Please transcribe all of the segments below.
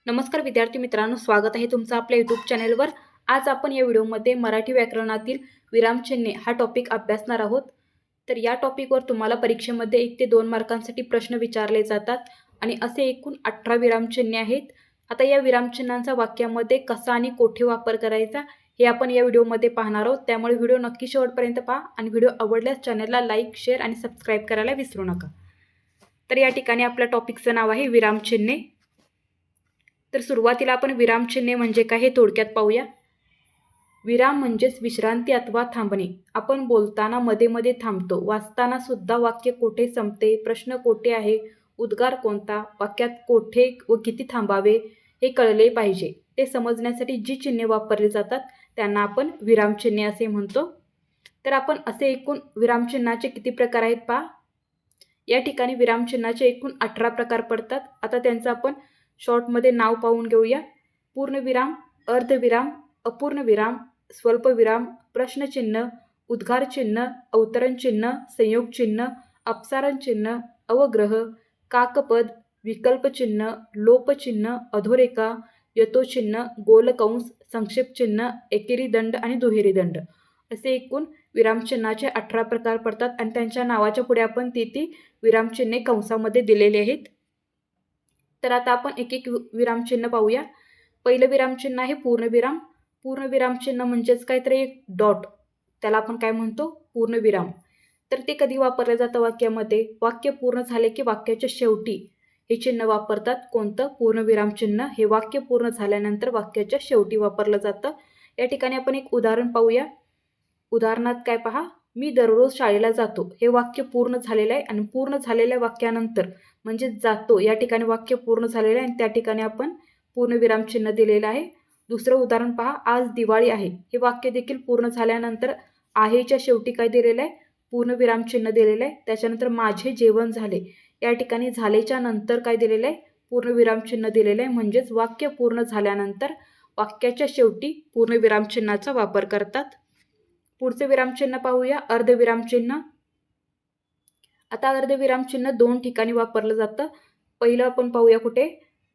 नमस्कार विद्यार्थी मित्रांनो, स्वागत आहे तुमचं आपल्या यूट्यूब चॅनेलवर। आज आपण या व्हिडिओमध्ये मराठी व्याकरणातील विरामचिन्हे हा टॉपिक अभ्यासणार आहोत। तर या टॉपिकवर तुम्हाला परीक्षेमध्ये 1 ते 2 मार्कांसाठी प्रश्न विचारले जातात आणि असे एकूण 18 विरामचिन्हे आहेत। आता या विरामचिन्हांचा वाक्यामध्ये कसा आणि कोठे वापर करायचा हे आपण या व्हिडिओमध्ये पाहणार आहोत। त्यामुळे व्हिडिओ नक्की शेवटपर्यंत पहा आणि व्हिडिओ आवडल्यास चॅनलला लाईक, शेअर आणि सबस्क्राईब करायला विसरू नका। तर या ठिकाणी आपल्या टॉपिकचं नाव आहे विरामचिन्हे। तर सुरुवातीला आपण विरामचिन्हे म्हणजे काय हे थोडक्यात पाहूया। विराम म्हणजेच विश्रांती अथवा थांबणे। आपण बोलताना मध्ये मध्ये थांबतो, वाचताना सुद्धा वाक्य कोठे संपते, प्रश्न कोठे आहे, उद्गार कोणता, वाक्यात कोठे व किती थांबावे हे कळले पाहिजे। ते समजण्यासाठी जी चिन्हे वापरली जातात त्यांना आपण विरामचिन्हे असे म्हणतो। तर आपण असे एकूण विरामचिन्हाचे किती प्रकार आहेत पहा। या ठिकाणी विरामचिन्हाचे एकूण 18 प्रकार पडतात। आता त्यांचं आपण शॉर्टमध्ये नाव पाहून घेऊया। पूर्णविराम, अर्धविराम, अपूर्णविराम, स्वल्पविराम, प्रश्नचिन्ह, उद्गारचिन्ह, अवतरणचिन्ह, संयोगचिन्ह, अपसारणचिन्ह, अवग्रह, काकपद, विकल्पचिन्ह, लोपचिन्ह, अधोरेखा, यतोचिन्ह, गोलकंस, संक्षेपचिन्ह, एकेरी दंड आणि दुहेरी दंड असे एकूण विरामचिन्हाचे 18 प्रकार पडतात आणि त्यांच्या नावाच्या पुढे आपण ती विरामचिन्हे कंसामध्ये दिलेली आहेत। तर आता आपण एक एक विरामचिन्ह पाहूया। पहिलं विरामचिन्ह आहे पूर्णविराम। पूर्णविरामचिन्ह म्हणजेच काय तर एक डॉट, त्याला आपण काय म्हणतो, पूर्णविराम। तर ते कधी वापरलं जातं वाक्यामध्ये, वाक्य पूर्ण झाले की वाक्याच्या शेवटी हे चिन्ह वापरतात। कोणतं? पूर्णविराम चिन्ह हे वाक्य पूर्ण झाल्यानंतर वाक्याच्या शेवटी वापरलं जातं। या ठिकाणी आपण एक उदाहरण पाहूया। उदाहरणात काय पहा, मी दररोज शाळेला जातो हे वाक्य पूर्ण झालेलं आहे आणि पूर्ण झालेल्या वाक्यानंतर म्हणजे जातो या ठिकाणी वाक्य पूर्ण झालेलं आहे आणि त्या ठिकाणी आपण पूर्णविराम चिन्ह दिलेलं आहे। दुसरं उदाहरण पहा, आज दिवाळी आहे हे वाक्य देखील पूर्ण झाल्यानंतर आहेच्या शेवटी काय दिलेलं आहे, पूर्णविराम चिन्ह दिलेलं आहे। त्याच्यानंतर माझे जेवण झाले या ठिकाणी झालेच्या नंतर काय दिलेलं आहे, पूर्णविराम चिन्ह दिलेलं आहे। म्हणजेच वाक्य पूर्ण झाल्यानंतर वाक्याच्या शेवटी पूर्णविराम चिन्हाचा वापर करतात। पुढचे विरामचिन्ह पाहूया, अर्धविरामचिन्ह। आता अर्धविरामचिन्ह 2 ठिकाणी वापरलं जातं। पहिलं आपण पाहूया कुठे,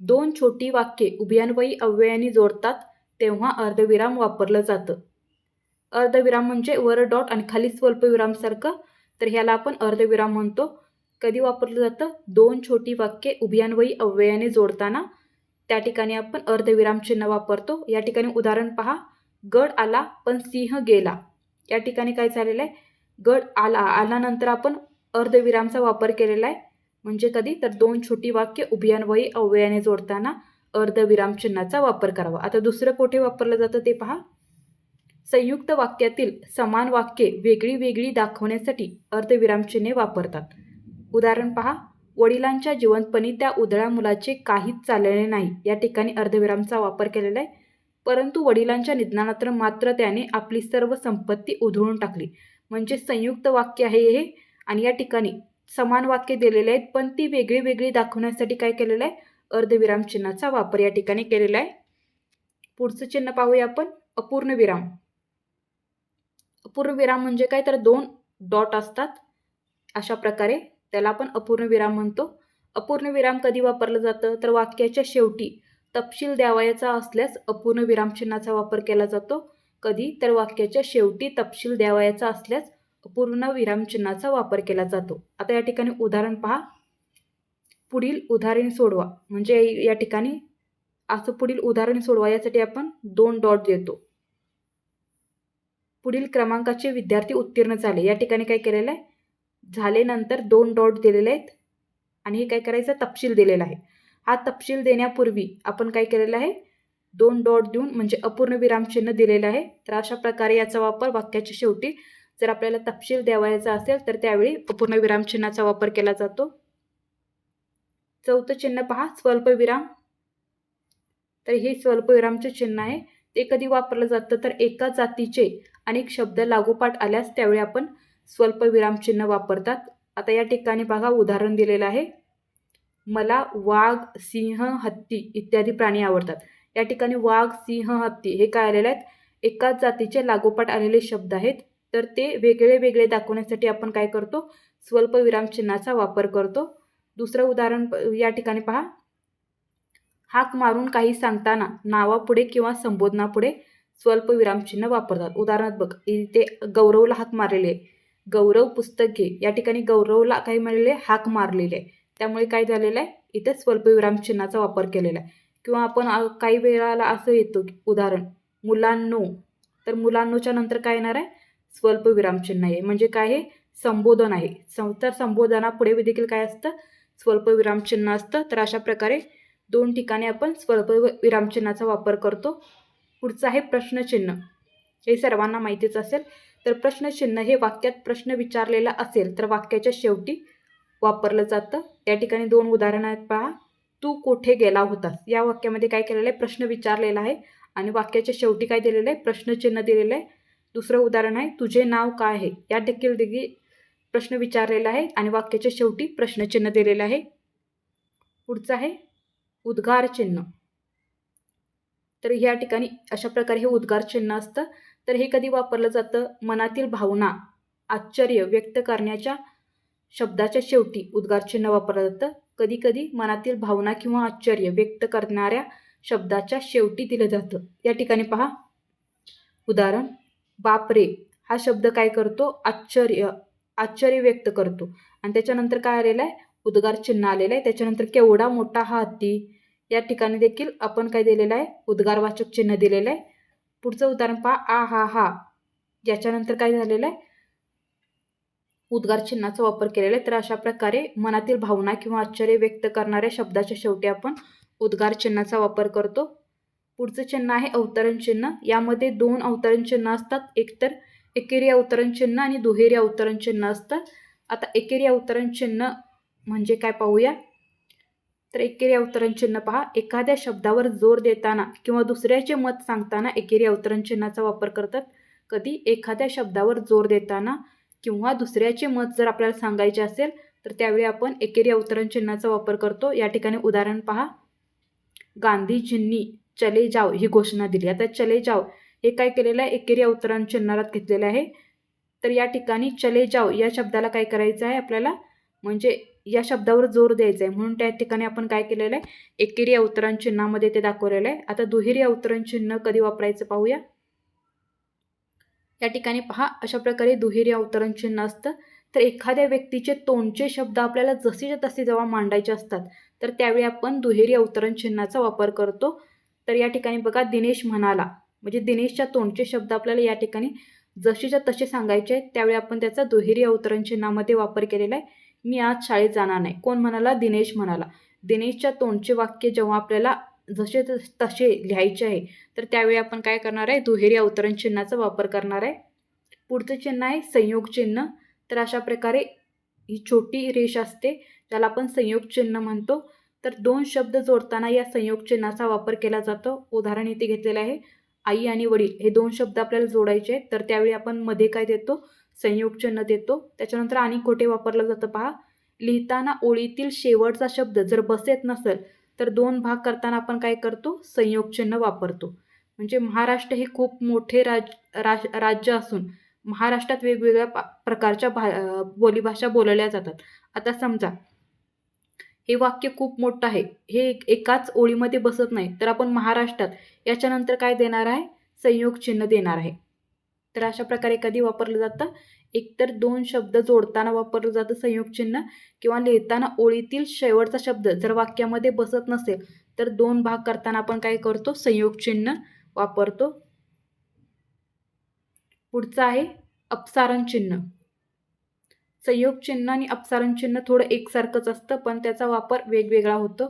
2 छोटी वाक्ये उभयान्वयी अव्ययाने जोडतात तेव्हा अर्धविराम वापरलं जातं। अर्धविराम म्हणजे वर डॉट आणि खाली स्वल्पविराम सारखं, तर ह्याला आपण अर्धविराम म्हणतो। कधी वापरलं जातं, 2 छोटी वाक्ये उभयान्वयी अव्ययाने जोडताना त्या ठिकाणी आपण अर्धविराम चिन्ह वापरतो। या ठिकाणी उदाहरण पहा, गड आला पण सिंह गेला। या ठिकाणी काय झालेलं आहे, गड आला, आल्यानंतर आपण अर्धविरामचा वापर केलेला आहे। म्हणजे कधी तर 2 छोटी वाक्य उभयान्वयी अव्ययाने जोडताना अर्धविराम चिन्हाचा वापर करावा। आता दुसरं कोठे वापरलं जातं ते पहा, संयुक्त वाक्यातील समान वाक्ये वेगळी वेगळी दाखवण्यासाठी अर्धविराम चिन्हे वापरतात। उदाहरण पहा, वडिलांच्या जिवंतपणी त्या उधळ्या मुलाचे काहीच चाललेले नाही या ठिकाणी अर्धविरामचा वापर केलेला आहे। परंतु वडिलांच्या निधनानंतर मात्र त्याने आपली सर्व संपत्ती उधळून टाकली। म्हणजे संयुक्त वाक्य आहे हे आणि या ठिकाणी समान वाक्य दिलेले आहेत पण ती वेगळी वेगळी दाखवण्यासाठी काय केलेलं आहे, अर्धविराम चिन्हाचा वापर या ठिकाणी केलेला आहे। पुढचं चिन्ह पाहूया आपण, अपूर्णविराम। अपूर्णविराम म्हणजे काय तर 2 डॉट असतात अशा प्रकारे, त्याला आपण अपूर्णविराम म्हणतो। अपूर्णविराम कधी वापरलं जातं, तर वाक्याच्या शेवटी तपशील द्यावयाचा असल्यास अपूर्णविराम चिन्हाचा वापर केला जातो। कधी तर वाक्याच्या शेवटी तपशील द्यावयाचा असल्यास अपूर्णविराम चिन्हाचा वापर केला जातो। आता या ठिकाणी उदाहरण पहा, पुढील उदाहरण सोडवा। म्हणजे या ठिकाणी असं पुढील उदाहरण सोडवा यासाठी आपण 2 डॉट देतो। पुढील क्रमांकाचे विद्यार्थी उत्तीर्ण झाले या ठिकाणी काय केलेलं आहे, झाले नंतर 2 डॉट दिलेले आहेत आणि हे काय करायचं, तपशील दिलेला आहे। हा तपशील देण्यापूर्वी आपण काय केलेलं आहे, 2 डॉट देऊन म्हणजे अपूर्णविराम चिन्ह दिलेलं आहे। तर अशा प्रकारे याचा वापर वाक्याच्या शेवटी जर आपल्याला तपशील द्यावायचा असेल तर त्यावेळी अपूर्णविराम चिन्हाचा वापर केला जातो। चौथं चिन्ह पहा, स्वल्पविराम। तर हे स्वल्पविरामचे चिन्ह आहे। ते कधी वापरलं जातं, तर एका जातीचे अनेक शब्द लागोपाठ आल्यास त्यावेळी आपण स्वल्पविराम चिन्ह वापरतात। आता या ठिकाणी बघा उदाहरण दिलेलं आहे, मला वाघ, सिंह, हत्ती इत्यादी प्राणी आवडतात। या ठिकाणी वाघ, सिंह, हत्ती हे काय आलेले आहेत, एकाच जातीचे लागोपाठ आलेले शब्द आहेत। तर ते वेगळे वेगळे दाखवण्यासाठी आपण काय करतो, स्वल्पविराम चिन्हाचा वापर करतो। दुसरं उदाहरण या ठिकाणी पहा, हाक मारून काही सांगताना नावापुढे किंवा संबोधनापुढे स्वल्प विरामचिन्ह वापरतात. उदाहरणार्थ बघ, इथे गौरवला हाक मारलेली आहे. गौरव पुस्तक घे. या ठिकाणी गौरवला काय म्हणलेले आहे? हाक मारलेली आहे. त्यामुळे काय झालेलं आहे? इथे स्वल्प विरामचिन्हाचा वापर केलेला आहे. किंवा आपण काही वेळाला असं येतो उदाहरण, मुलांनो, तर मुलांनोच्या नंतर काय येणार आहे? स्वल्प विरामचिन्ह आहे. म्हणजे काय आहे? संबोधन आहे. तर संबोधनापुढे देखील काय असतं? स्वल्प विरामचिन्ह असतं. तर अशा प्रकारे 2 ठिकाणी आपण स्वल्प विरामचिन्हाचा वापर करतो. पुढचं आहे प्रश्नचिन्ह. हे सर्वांना माहितीच असेल. तर प्रश्नचिन्ह हे वाक्यात प्रश्न विचारलेला असेल तर वाक्याच्या शेवटी वापरलं जातं. या ठिकाणी 2 उदाहरणं आहेत पहा. तू कोठे गेला होतास? या वाक्यामध्ये काय केलेलं आहे? प्रश्न विचारलेला आहे आणि वाक्याच्या शेवटी काय दिलेलं आहे? प्रश्नचिन्ह दिलेलं आहे. दुसरं उदाहरण आहे, तुझे नाव काय आहे? या देखील प्रश्न विचारलेला आहे आणि वाक्याच्या शेवटी प्रश्नचिन्ह दिलेलं आहे. पुढचं आहे उद्गार चिन्ह. तर या ठिकाणी अशा प्रकारे हे उद्गार चिन्ह असतं. तर हे कधी वापरलं जातं? मनातील भावना, आश्चर्य व्यक्त करण्याच्या शब्दाच्या शेवटी उद्गार चिन्ह वापरलं जातं. कधी कधी मनातील भावना किंवा आश्चर्य व्यक्त करणाऱ्या शब्दाच्या शेवटी दिलं जातं. या ठिकाणी पहा उदाहरण, बापरे हा शब्द काय करतो? आश्चर्य व्यक्त करतो आणि त्याच्यानंतर काय आलेलं आहे? उद्गार चिन्ह आलेलं आहे. त्याच्यानंतर केवढा मोठा हा हत्ती, या ठिकाणी देखील आपण काय दिलेलं आहे? उद्गारवाचक चिन्ह दिलेलं आहे. पुढचं उदाहरण पहा, आ हा हा, याच्यानंतर काय झालेलं आहे? उद्गार चिन्हाचा वापर केलेला आहे. तर अशा प्रकारे मनातील भावना किंवा आश्चर्य व्यक्त करणाऱ्या शब्दाच्या शेवटी आपण उद्गार चिन्हाचा वापर करतो. पुढचं चिन्ह आहे अवतरण चिन्ह. यामध्ये 2 अवतरण चिन्ह असतात. एक तर एकेरी अवतरण चिन्ह आणि दुहेरी अवतरण चिन्ह असतं. आता एकेरी अवतरण चिन्ह म्हणजे काय पाहूया. तर एकेरी अवतरण चिन्ह पहा, एखाद्या शब्दावर जोर देताना किंवा दुसऱ्याचे मत सांगताना एकेरी अवतरण चिन्हाचा वापर करतात. कधी? एखाद्या शब्दावर जोर देताना किंवा दुसऱ्याचे मत जर आपल्याला सांगायचे असेल तर त्यावेळी आपण एकेरी अवतरण चिन्हाचा वापर करतो. या ठिकाणी उदाहरण पहा, गांधीजींनी चले जाव ही घोषणा दिली. आता चले जाव हे काय केलेलं आहे? एकेरी अवतरण चिन्हात घेतलेलं आहे. तर या ठिकाणी चले जाव या शब्दाला काय करायचं आहे आपल्याला? म्हणजे या शब्दावर जोर द्यायचा आहे, म्हणून त्या ठिकाणी आपण काय केलेलं आहे? एकेरी अवतरण चिन्हामध्ये ते दाखवलेलं आहे. आता दुहेरी अवतरण चिन्ह कधी वापरायचं पाहूया. या ठिकाणी पहा, अशा प्रकारे दुहेरी अवतरण चिन्ह असतं. तर एखाद्या व्यक्तीचे तोंडचे शब्द आपल्याला जसेच्या तसे जेव्हा मांडायचे असतात तर त्यावेळी आपण दुहेरी अवतरण चिन्हाचा वापर करतो. तर या ठिकाणी बघा, दिनेश म्हणाला, म्हणजे दिनेशच्या तोंडचे शब्द आपल्याला या ठिकाणी जसेच्या तसे सांगायचे आहेत. त्यावेळी आपण त्याचा दुहेरी अवतरण चिन्हामध्ये वापर केलेला आहे. मी आज शाळेत जाणार नाही. कोण म्हणाला? दिनेश म्हणाला. दिनेशच्या तोंडचे वाक्य जेव्हा आपल्याला जसे तसे लिहायचे आहे तर त्यावेळी आपण काय करणार आहे? दुहेरी अवतरण चिन्हाचा वापर करणार आहे. पुढचं चिन्ह आहे संयोग चिन्ह. तर अशा प्रकारे ही छोटी रेष असते ज्याला आपण संयोग चिन्ह म्हणतो. तर 2 शब्द जोडताना या संयोग चिन्हाचा वापर केला जातो. उदाहरण इथे घेतलेलं आहे, आई आणि वडील हे 2 शब्द आपल्याला जोडायचे आहेत. तर त्यावेळी आपण मध्ये काय देतो? संयोग चिन्ह देतो. त्याच्यानंतर आणि कोठे वापरलं जातं पहा, लिहिताना ओळीतील शेवटचा शब्द जर बसत नसेल तर 2 भाग करताना आपण काय करतो? संयोग चिन्ह वापरतो. म्हणजे महाराष्ट्र हे खूप मोठे राज्य असून महाराष्ट्रात वेगवेगळ्या प्रकारच्या बोलीभाषा बोलल्या जातात. आता समजा हे वाक्य खूप मोठं आहे, हे एकाच ओळीमध्ये बसत नाही, तर आपण महाराष्ट्रात याच्यानंतर काय देणार आहे? संयोग चिन्ह देणार आहे. तर अशा प्रकारे कधी वापरलं जातं? एकतर 2 शब्द जोडताना वापरलं जातं संयोग चिन्ह, किंवा लिहिताना ओळीतील शेवटचा शब्द जर वाक्यामध्ये बसत नसेल तर 2 भाग करताना आपण काय करतो? संयोग चिन्ह वापरतो. पुढचं आहे अपसारण चिन्ह. संयोग चिन्ह आणि अपसारण चिन्ह थोडं एकसारखंच असतं, पण त्याचा वापर वेगवेगळा होतो.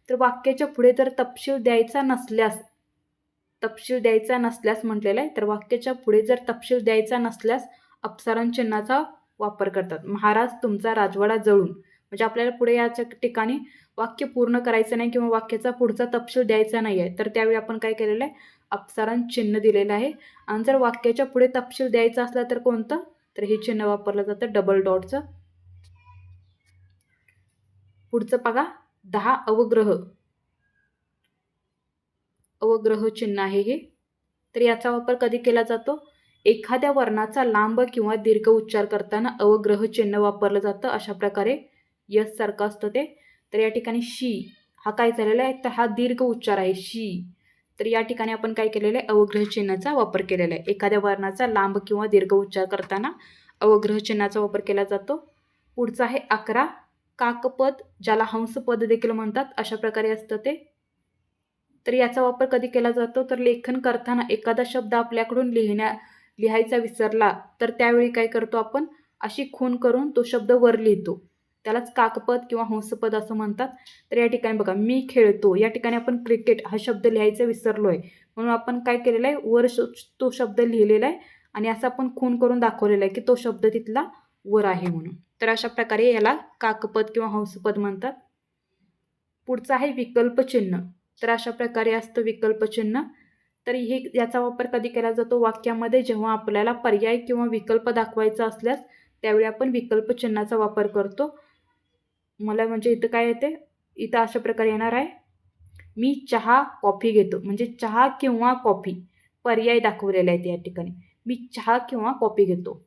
तर वाक्याच्या पुढे जर तपशील द्यायचा नसल्यास म्हटलेलं आहे, तर वाक्याच्या पुढे जर तपशील द्यायचा नसल्यास अपसारण चिन्हाचा वापर करतात. महाराज तुमचा राजवाडा जळून, म्हणजे आपल्याला पुढे याच्या ठिकाणी वाक्य पूर्ण करायचं नाही किंवा वाक्याचा पुढचा तपशील द्यायचा नाही आहे, तर त्यावेळी आपण काय केलेलं आहे? अपसारण चिन्ह दिलेलं आहे. आणि जर वाक्याच्या पुढे तपशील द्यायचा असला तर कोणतं? तर हे चिन्ह वापरलं जातं डबल डॉटचं. पुढचं बघा, 10 अवग्रह चिन्ह आहे हे. तर याचा वापर कधी केला जातो? एखाद्या वर्णाचा लांब किंवा दीर्घ उच्चार करताना अवग्रह चिन्ह वापरलं जातं. अशा प्रकारे यस सारखं असतं ते. तर या ठिकाणी शी हा काय झालेला आहे, तर हा दीर्घ उच्चार आहे शी. तर या ठिकाणी आपण काय केलेलं आहे, अवग्रह चिन्हाचा वापर केलेला आहे. एखाद्या वर्णाचा लांब किंवा दीर्घ उच्चार करताना अवग्रह चिन्हाचा वापर केला जातो. पुढचं आहे 11 काकपद, ज्याला हंसपद देखील म्हणतात, अशा प्रकारे असतं ते. तर याचा वापर कधी केला जातो, तर लेखन करताना एखादा शब्द आपल्याकडून लिहायचा विसरला तर त्यावेळी काय करतो आपण, अशी खूण करून तो शब्द वर लिहितो. त्यालाच काकपद किंवा हंसपद असं म्हणतात. तर या ठिकाणी बघा, मी खेळतो, या ठिकाणी आपण क्रिकेट हा शब्द लिहायचा विसरलो आहे, म्हणून आपण काय केलेलं आहे, वर तो शब्द लिहिलेला आहे आणि असं आपण खूण करून दाखवलेला आहे की तो शब्द तिथला वर आहे म्हणून. तर अशा प्रकारे याला काकपद किंवा हंसपद म्हणतात. पुढचं आहे विकल्प चिन्ह. तर अशा प्रकारे असतं विकल्प चिन्ह. तर हे याचा वापर कधी केला जातो, वाक्यामध्ये जेव्हा आपल्याला पर्याय किंवा विकल्प दाखवायचा असल्यास त्यावेळी आपण विकल्प चिन्हाचा वापर करतो. मला म्हणजे इथं काय येते, इथं अशा प्रकारे येणार आहे, मी चहा कॉफी घेतो, म्हणजे चहा किंवा कॉफी पर्याय दाखवलेले आहेत या ठिकाणी, मी चहा किंवा कॉफी घेतो.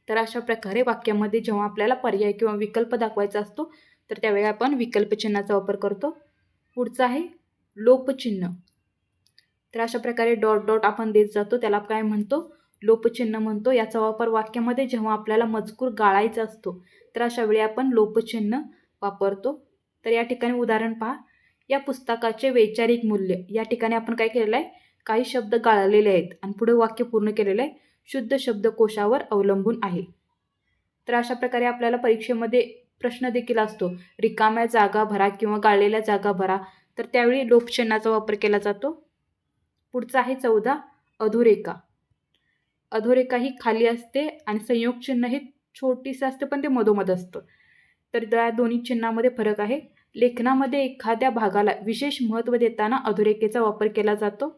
तर अशा प्रकारे वाक्यामध्ये जेव्हा आपल्याला पर्याय किंवा विकल्प दाखवायचा असतो तर त्यावेळी आपण विकल्प चिन्हाचा वापर करतो. पुढचं आहे लोपचिन्ह. तर अशा प्रकारे डॉट डॉट आपण देत जातो, त्याला काय म्हणतो, लोपचिन्ह म्हणतो. याचा वापर वाक्यामध्ये जेव्हा आपल्याला मजकूर गाळायचा असतो तर अशा वेळी आपण लोपचिन्ह वापरतो. तर या ठिकाणी उदाहरण पहा, या पुस्तकाचे वैचारिक मूल्य, या ठिकाणी आपण काय केलेलं आहे, काही शब्द गाळलेले आहेत आणि पुढे वाक्य पूर्ण केलेलं आहे, शुद्ध शब्दकोशावर अवलंबून आहे. तर अशा प्रकारे आपल्याला परीक्षेमध्ये प्रश्न देखील असतो, रिकाम्या जागा भरा किंवा गाळलेल्या जागा भरा, तर त्यावेळी लोपचिन्हाचा वापर केला जातो. पुढचं आहे 14 अधोरेखा. अधोरेखा ही खाली असते आणि संयोग चिन्ह हे छोटीसं असतं पण ते मधोमध असतं. तर त्या दोन्ही चिन्हामध्ये फरक आहे. लेखनामध्ये एखाद्या भागाला विशेष महत्त्व देताना अधोरेखेचा वापर केला जातो.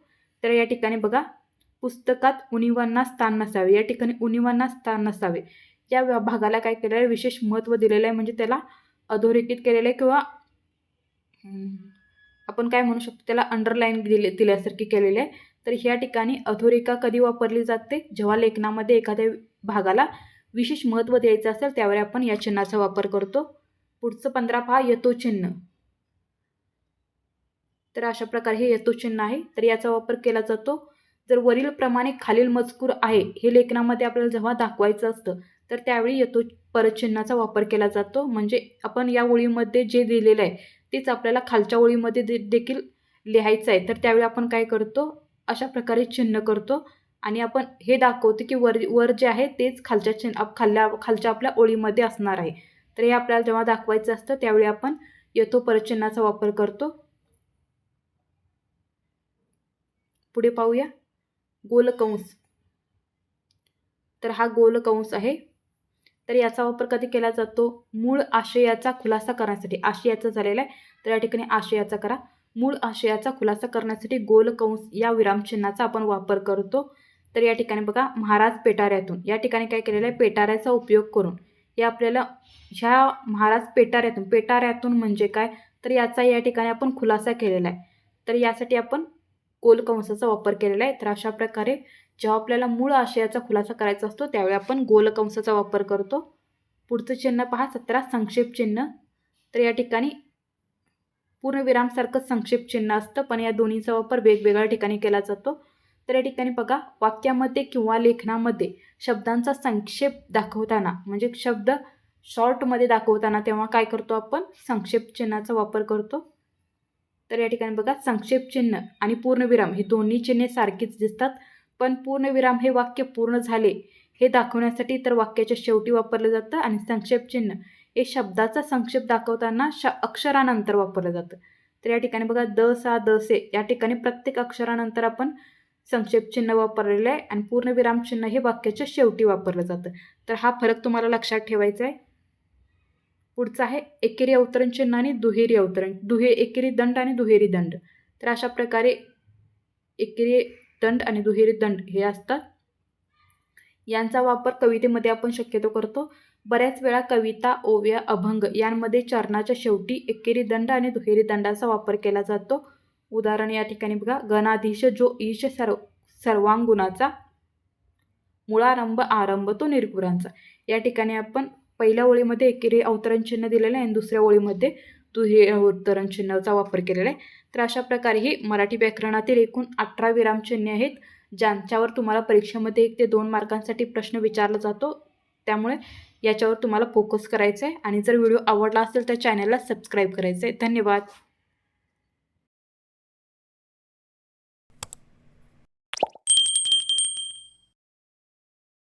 तर या ठिकाणी बघा, पुस्तकात उणिवांना स्थान नसावे, या ठिकाणी उणिवांना स्थान नसावे या भागाला काय केलेलं आहे, विशेष महत्त्व दिलेलं आहे, म्हणजे त्याला अधोरेखित केलेलं आहे किंवा आपण काय म्हणू शकतो, त्याला अंडरलाईन दिल्यासारखी केलेली आहे. तर ह्या ठिकाणी अधोरेखा कधी वापरली जाते, जेव्हा लेखनामध्ये एखाद्या भागाला विशेष महत्त्व द्यायचं असेल त्यावेळी आपण या चिन्हाचा वापर करतो. पुढचं 15 पहा, यतोचिन्ह. तर अशा प्रकारे हे यतोचिन्ह आहे. तर याचा वापर केला जातो जर वरील प्रमाणे खालील मजकूर आहे हे लेखनामध्ये आपल्याला जेव्हा दाखवायचं असतं तर त्यावेळी यतो परचिन्हाचा वापर केला जातो. म्हणजे आपण या ओळीमध्ये जे दिलेलं आहे तेच आपल्याला खालच्या ओळीमध्ये देखील लिहायचं आहे, तर त्यावेळी आपण काय करतो, अशा प्रकारे चिन्ह करतो आणि आपण हे दाखवतो की वर जे आहे तेच खालच्या आपल्या ओळीमध्ये असणार आहे. तर हे आपल्याला जेव्हा दाखवायचं असतं त्यावेळी आपण यथो परचिन्हाचा वापर करतो. पुढे पाहूया गोलकंस. तर हा गोलकंस आहे. तर याचा वापर कधी केला जातो, मूळ आशयाचा खुलासा करण्यासाठी. आशयाचा झालेला आहे तर या ठिकाणी आशयाचा करा. मूळ आशयाचा खुलासा करण्यासाठी गोलकंस या विरामचिन्हाचा आपण वापर करतो. तर या ठिकाणी बघा, महाराज पेटाऱ्यातून, या ठिकाणी काय केलेलं आहे, पेटाऱ्याचा उपयोग करून हे आपल्याला ह्या महाराज पेटाऱ्यातून म्हणजे काय, तर याचा या ठिकाणी आपण खुलासा केलेला आहे. तर यासाठी आपण गोलकंसाचा वापर केलेला आहे. तर अशा प्रकारे जेव्हा आपल्याला मूळ आशयाचा खुलासा करायचा असतो त्यावेळी आपण गोलकंसाचा वापर करतो. पुढचं चिन्ह पहा, 17 संक्षेप चिन्ह. तर या ठिकाणी पूर्णविरामसारखं संक्षेप चिन्ह असतं पण या दोन्हीचा वापर वेगवेगळ्या ठिकाणी केला जातो. तर या ठिकाणी बघा, वाक्यामध्ये किंवा लेखनामध्ये शब्दांचा संक्षेप दाखवताना, म्हणजे शब्द शॉर्टमध्ये दाखवताना तेव्हा काय करतो आपण, संक्षेप चिन्हाचा वापर करतो. तर या ठिकाणी बघा, संक्षेप चिन्ह आणि पूर्णविराम ही दोन्ही चिन्हे सारखीच दिसतात, पण पूर्णविराम हे वाक्य पूर्ण झाले हे दाखवण्यासाठी तर वाक्याच्या शेवटी वापरलं जातं आणि संक्षेप चिन्ह हे शब्दाचा संक्षेप दाखवताना अक्षरानंतर वापरलं जातं. तर या ठिकाणी बघा, द सा द से या ठिकाणी प्रत्येक अक्षरानंतर आपण संक्षेप चिन्ह वापरलेलं आहे आणि पूर्णविराम चिन्ह हे वाक्याच्या शेवटी वापरलं जातं. तर हा फरक तुम्हाला लक्षात ठेवायचा आहे. पुढचं आहे एकेरी अवतरण चिन्ह आणि दुहेरी अवतरण, एकेरी दंड आणि दुहेरी दंड. तर अशा प्रकारे एकेरी दंड आणि दुहेरी दंड हे असतात. यांचा वापर कवितेमध्ये आपण शक्यतो करतो. बऱ्याच वेळा कविता, ओव्या, अभंग यांमध्ये चरणाच्या शेवटी एकेरी दंड आणि दुहेरी दंडाचा वापर केला जातो. उदाहरण या ठिकाणी बघा, गणाधीश जो ईश सर्वांगुणाचा, मुळारंभ आरंभ तो निर्गुणांचा. या ठिकाणी आपण पहिल्या ओळीमध्ये एकेरी अवतरण चिन्ह दिलेलं आहे आणि दुसऱ्या ओळीमध्ये तू हे उद्धरणचिन्हाचा वापर केलेला आहे. तर अशा प्रकारे ही मराठी व्याकरणातील एकूण 18 विरामचिन्हे आहेत, ज्यांच्यावर तुम्हाला परीक्षेमध्ये 1 ते 2 मार्कांसाठी प्रश्न विचारला जातो. त्यामुळे याच्यावर तुम्हाला फोकस करायचा आहे आणि जर व्हिडिओ आवडला असेल तर चॅनलला सबस्क्राईब करायचं आहे. धन्यवाद.